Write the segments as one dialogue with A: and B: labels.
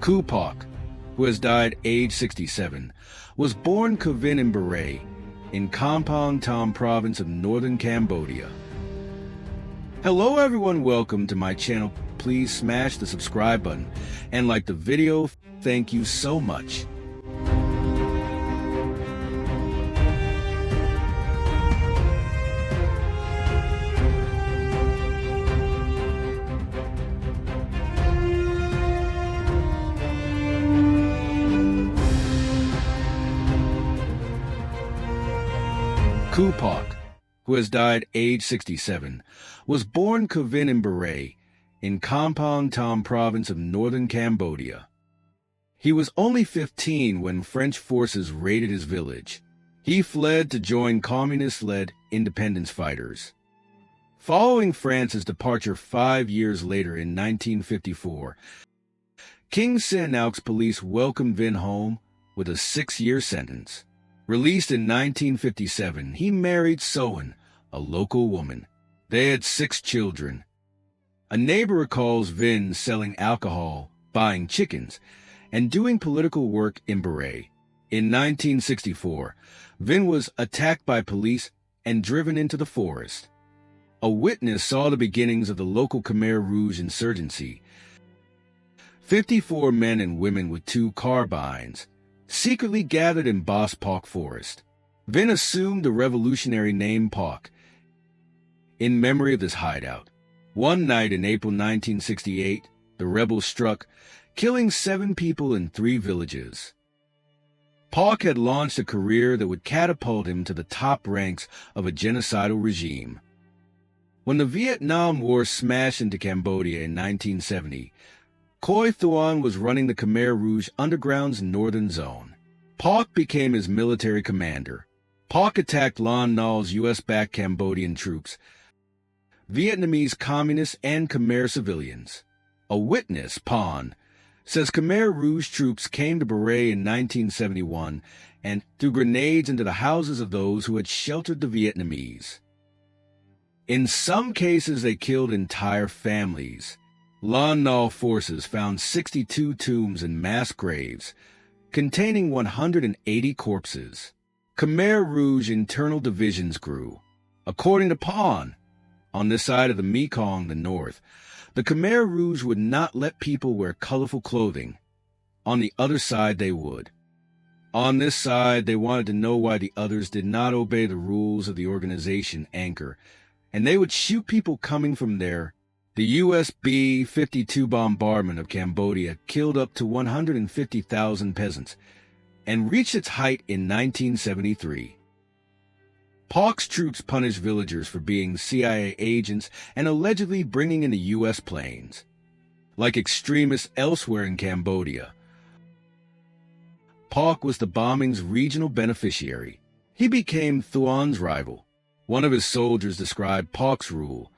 A: Pauk, who has died age 67, was born Kavin in Beret, in Kampong Tom province of northern Cambodia. Hello everyone, welcome to my channel. Please smash the subscribe button and like the video. Thank you so much. Pauk, who has died age 67, was born Kavin in Beret, in Kampong Tom province of northern Cambodia. He was only 15 when French forces raided his village. He fled to join communist-led independence fighters. Following France's departure 5 years later in 1954, King Sihanouk's police welcomed Vin home with a 6-year sentence. Released in 1957, he married Soan, a local woman. They had 6 children. A neighbor recalls Vin selling alcohol, buying chickens, and doing political work in Beret. In 1964, Vin was attacked by police and driven into the forest. A witness saw the beginnings of the local Khmer Rouge insurgency. 54 men and women with 2 carbines secretly gathered in Pauk forest. Vin assumed the revolutionary name Pauk in memory of this hideout. One night in April 1968, the rebels struck, killing 7 people in 3 villages. Pauk had launched a career that would catapult him to the top ranks of a genocidal regime. When the Vietnam War smashed into Cambodia in 1970, Khoi Thuan was running the Khmer Rouge Underground's northern zone. Pauk became his military commander. Pauk attacked Lon Nol's U.S.-backed Cambodian troops, Vietnamese communists, and Khmer civilians. A witness, Pon, says Khmer Rouge troops came to Beret in 1971 and threw grenades into the houses of those who had sheltered the Vietnamese. In some cases, they killed entire families. Lon Nol forces found 62 tombs and mass graves, containing 180 corpses. Khmer Rouge internal divisions grew. According to Pon, on this side of the Mekong, the north, the Khmer Rouge would not let people wear colorful clothing. On the other side, they would. On this side, they wanted to know why the others did not obey the rules of the organization Anchor, and they would shoot people coming from there. The U.S. B-52 bombardment of Cambodia killed up to 150,000 peasants and reached its height in 1973. Pauk's troops punished villagers for being CIA agents and allegedly bringing in the U.S. planes. Like extremists elsewhere in Cambodia, Pauk was the bombing's regional beneficiary. He became Thuan's rival. One of his soldiers described Pauk's rule.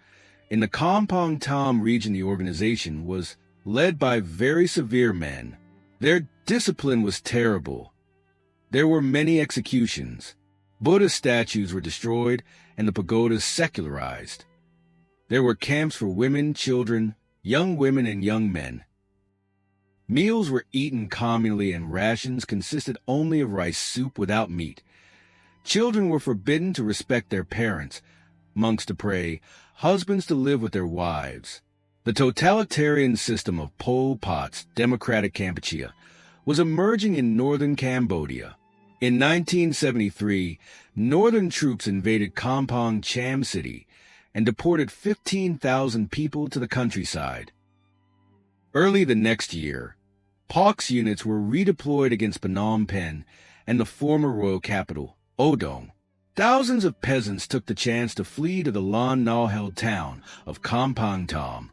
A: In the Kampong Tom region, the organization was led by very severe men. Their discipline was terrible. There were many executions. Buddha statues were destroyed and the pagodas secularized. There were camps for women, children, young women, and young men. Meals were eaten communally and rations consisted only of rice soup without meat. Children were forbidden to respect their parents, monks to pray, husbands to live with their wives. The totalitarian system of Pol Pot's democratic Kampuchea was emerging in northern Cambodia. In 1973, northern troops invaded Kampong Cham City and deported 15,000 people to the countryside. Early the next year, Pauk's units were redeployed against Phnom Penh and the former royal capital, Odong. Thousands of peasants took the chance to flee to the Lon Nol-held town of Kampong Tom.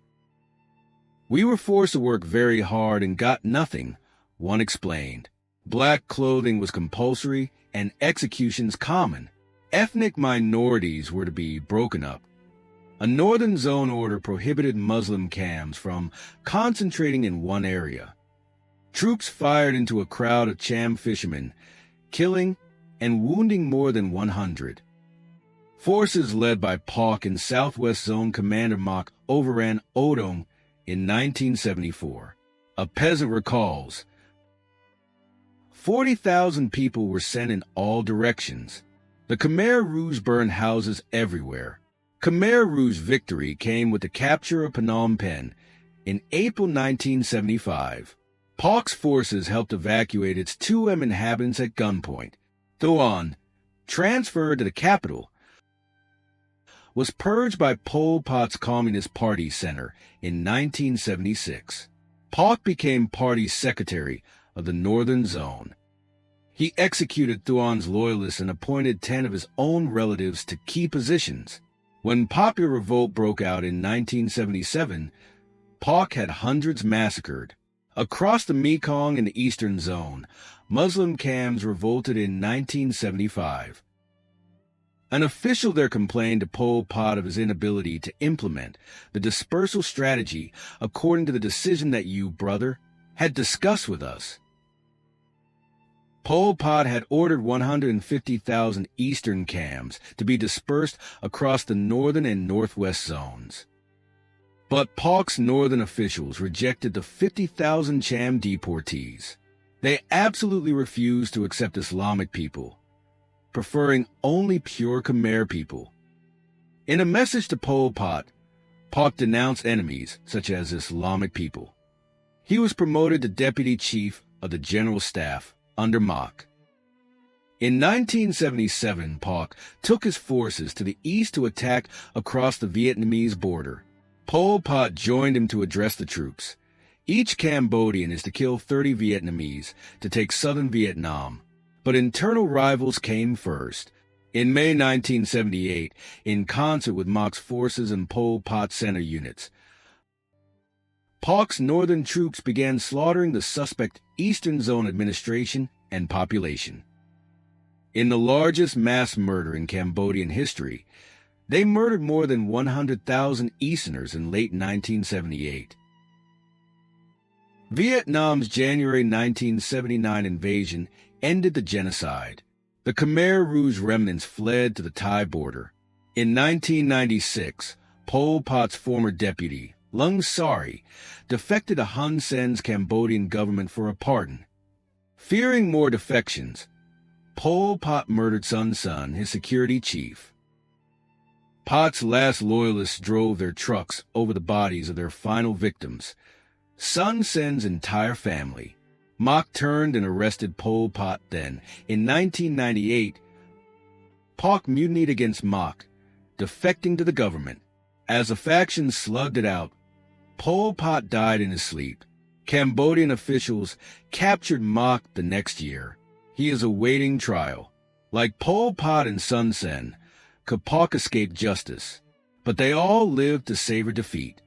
A: We were forced to work very hard and got nothing, one explained. Black clothing was compulsory and executions common. Ethnic minorities were to be broken up. A northern zone order prohibited Muslim camps from concentrating in one area. Troops fired into a crowd of Cham fishermen, killing and wounding more than 100. Forces led by Pauk and Southwest Zone Commander Mok overran Odong in 1974. A peasant recalls, 40,000 people were sent in all directions. The Khmer Rouge burned houses everywhere. Khmer Rouge victory came with the capture of Phnom Penh in April 1975. Pauk's forces helped evacuate its 2M inhabitants at gunpoint. Thuan, transferred to the capital, was purged by Pol Pot's Communist Party Center in 1976. Pauk became party secretary of the Northern Zone. He executed Thuan's loyalists and appointed 10 of his own relatives to key positions. When popular revolt broke out in 1977, Pauk had hundreds massacred. Across the Mekong in the Eastern Zone, Muslim Khams revolted in 1975. An official there complained to Pol Pot of his inability to implement the dispersal strategy according to the decision that you, brother, had discussed with us. Pol Pot had ordered 150,000 Eastern Khams to be dispersed across the Northern and Northwest zones. But Pauk's northern officials rejected the 50,000 Cham deportees. They absolutely refused to accept Islamic people, preferring only pure Khmer people. In a message to Pol Pot, Pauk denounced enemies such as Islamic people. He was promoted to Deputy Chief of the General Staff under Moc. In 1977, Pauk took his forces to the east to attack across the Vietnamese border. Pol Pot joined him to address the troops. Each Cambodian is to kill 30 Vietnamese to take southern Vietnam, but internal rivals came first. In May 1978, in concert with Moc's forces and Pol Pot center units, Pauk's northern troops began slaughtering the suspect Eastern Zone administration and population. In the largest mass murder in Cambodian history, they murdered more than 100,000 Easterners in late 1978. Vietnam's January 1979 invasion ended the genocide. The Khmer Rouge remnants fled to the Thai border. In 1996, Pol Pot's former deputy, Lung Sari, defected to Hun Sen's Cambodian government for a pardon. Fearing more defections, Pol Pot murdered Sun Sun, his security chief. Pot's last loyalists drove their trucks over the bodies of their final victims, Sun Sen's entire family. Moc turned and arrested Pol Pot then. In 1998, Pauk mutinied against Moc, defecting to the government. As the factions slugged it out, Pol Pot died in his sleep. Cambodian officials captured Moc the next year. He is awaiting trial. Like Pol Pot and Sun Sen, Pauk escaped justice, but they all lived to savor defeat.